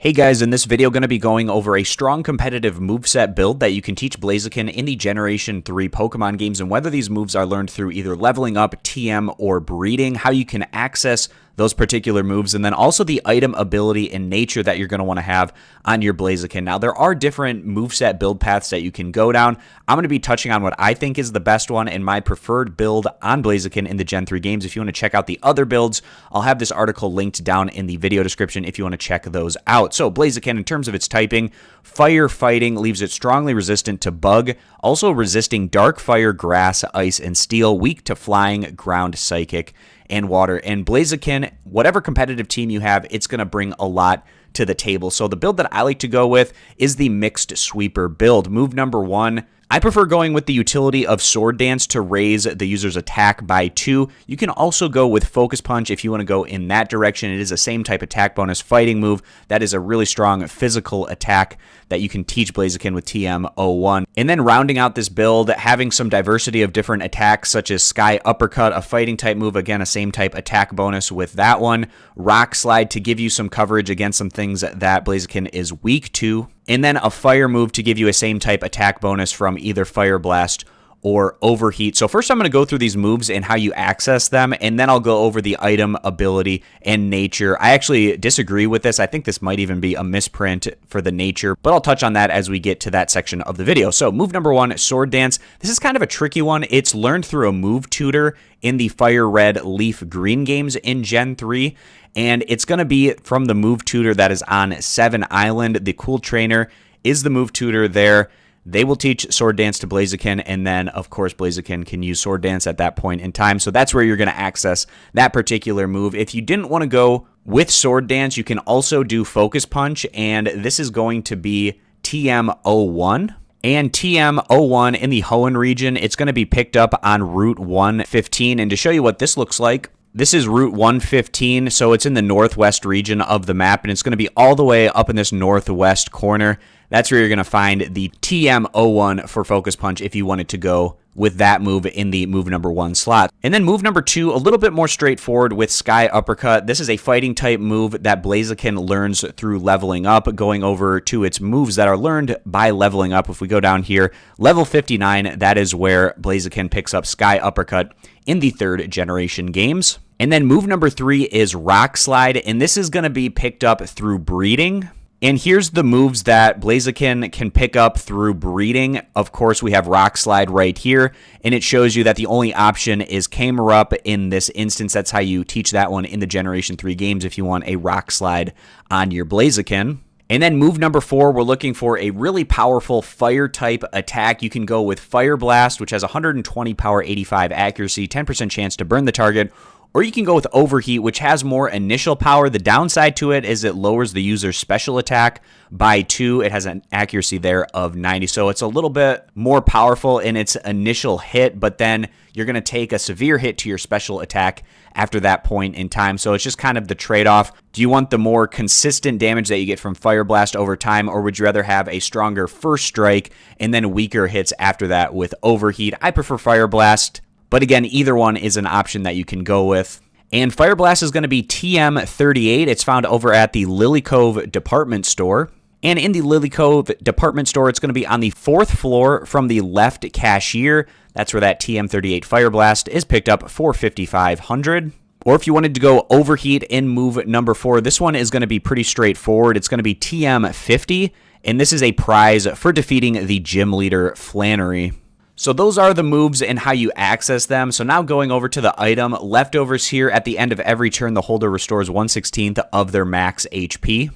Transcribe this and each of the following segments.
Hey guys, in this video, going to be going over a strong competitive moveset build that you can teach Blaziken in the Generation 3 Pokemon games, and whether these moves are learned through either leveling up, TM, or breeding, how you can access those particular moves, and then also the item ability and nature that you're going to want to have on your Blaziken. Now, there are different moveset build paths that you can go down. I'm going to be touching on what I think is the best one and my preferred build on Blaziken in the Gen 3 games. If you want to check out the other builds, I'll have this article linked down in the video description if you want to check those out. So, Blaziken, in terms of its typing, fire fighting leaves it strongly resistant to bug, also resisting dark fire, grass, ice, and steel, weak to flying, ground, psychic, and water. And Blaziken, whatever competitive team you have, it's going to bring a lot to the table. So the build that I like to go with is the mixed sweeper build. Move number 1, I prefer going with the utility of Sword Dance to raise the user's attack by 2. You can also go with Focus Punch if you want to go in that direction. It is the same type attack bonus fighting move. That is a really strong physical attack that you can teach Blaziken with TM01. And then rounding out this build, having some diversity of different attacks such as Sky Uppercut, a fighting type move, again, a same type attack bonus with that one. Rock Slide to give you some coverage against some things that Blaziken is weak to. And then a fire move to give you a same type attack bonus from either Fire Blast or Overheat. So first I'm going to go through these moves and how you access them, and then I'll go over the item, ability, and nature. I actually disagree with this. I think this might even be a misprint for the nature, but I'll touch on that as we get to that section of the video. So move number 1, Sword Dance. This is kind of a tricky one. It's learned through a move tutor in the Fire Red, Leaf Green games in Gen 3. And it's going to be from the move tutor that is on 7 Island. The cool trainer is the move tutor there. They will teach Sword Dance to Blaziken, and then, of course, Blaziken can use Sword Dance at that point in time. So that's where you're going to access that particular move. If you didn't want to go with Sword Dance, you can also do Focus Punch, and this is going to be TM01. And TM01 in the Hoenn region, it's going to be picked up on Route 115. And to show you what this looks like, this is Route 115, so it's in the northwest region of the map, and it's going to be all the way up in this northwest corner. That's where you're going to find the TM01 for Focus Punch if you wanted to go with that move in the move number 1 slot. And then move number 2, a little bit more straightforward with Sky Uppercut. This is a fighting type move that Blaziken learns through leveling up, going over to its moves that are learned by leveling up. If we go down here, level 59, that is where Blaziken picks up Sky Uppercut in the 3rd generation games. And then move number 3 is Rock Slide, and this is going to be picked up through breeding. And here's the moves that Blaziken can pick up through breeding. Of course, we have Rock Slide right here, and it shows you that the only option is Camerupt in this instance. That's how you teach that one in the Generation 3 games if you want a Rock Slide on your Blaziken. And then move number 4, we're looking for a really powerful fire type attack. You can go with Fire Blast, which has 120 power, 85 accuracy, 10% chance to burn the target. Or you can go with Overheat, which has more initial power. The downside to it is it lowers the user's special attack by 2. It has an accuracy there of 90. So it's a little bit more powerful in its initial hit, but then you're going to take a severe hit to your special attack after that point in time. So it's just kind of the trade-off. Do you want the more consistent damage that you get from Fire Blast over time, or would you rather have a stronger first strike and then weaker hits after that with Overheat? I prefer Fire Blast. But again, either one is an option that you can go with. And Fire Blast is going to be TM38. It's found over at the Lily Cove department store. And in the Lily Cove department store, it's going to be on the 4th floor from the left cashier. That's where that TM38 Fire Blast is picked up for $5,500. Or if you wanted to go Overheat in move number 4, this one is going to be pretty straightforward. It's going to be TM50. And this is a prize for defeating the gym leader, Flannery. So those are the moves and how you access them. So now going over to the item, leftovers here at the end of every turn, the holder restores 1/16 of their max HP.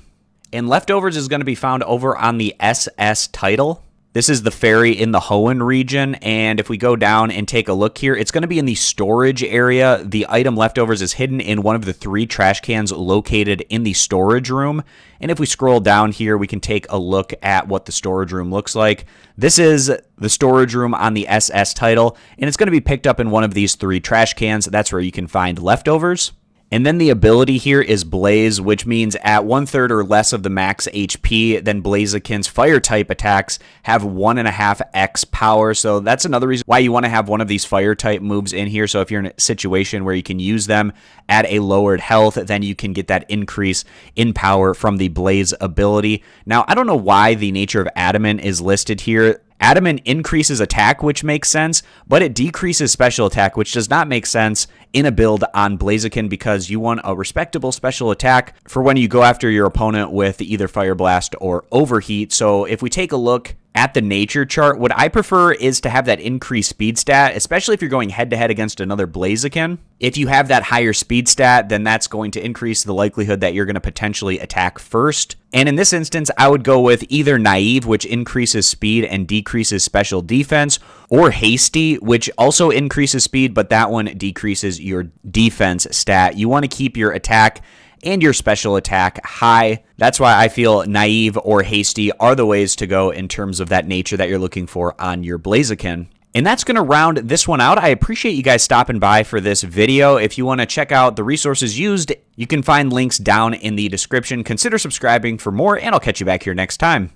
And leftovers is going to be found over on the SS title. This is the ferry in the Hoenn region, and if we go down and take a look here, it's going to be in the storage area. The item leftovers is hidden in one of the 3 trash cans located in the storage room. And if we scroll down here, we can take a look at what the storage room looks like. This is the storage room on the SS title, and it's going to be picked up in one of these 3 trash cans. That's where you can find leftovers. And then the ability here is Blaze, which means at 1/3 or less of the max HP, then Blaziken's fire type attacks have 1.5x power. So that's another reason why you want to have one of these fire type moves in here. So if you're in a situation where you can use them at a lowered health, then you can get that increase in power from the Blaze ability. Now, I don't know why the nature of Adamant is listed here. Adamant increases attack, which makes sense, but it decreases special attack, which does not make sense in a build on Blaziken because you want a respectable special attack for when you go after your opponent with either Fire Blast or Overheat. So if we take a look at the nature chart, what I prefer is to have that increased speed stat, especially if you're going head-to-head against another Blaziken. If you have that higher speed stat, then that's going to increase the likelihood that you're going to potentially attack first. And in this instance, I would go with either Naive, which increases speed and decreases special defense, or Hasty, which also increases speed, but that one decreases your defense stat. You want to keep your attack and your special attack high. That's why I feel Naive or Hasty are the ways to go in terms of that nature that you're looking for on your Blaziken. And that's going to round this one out. I appreciate you guys stopping by for this video. If you want to check out the resources used, you can find links down in the description. Consider subscribing for more, and I'll catch you back here next time.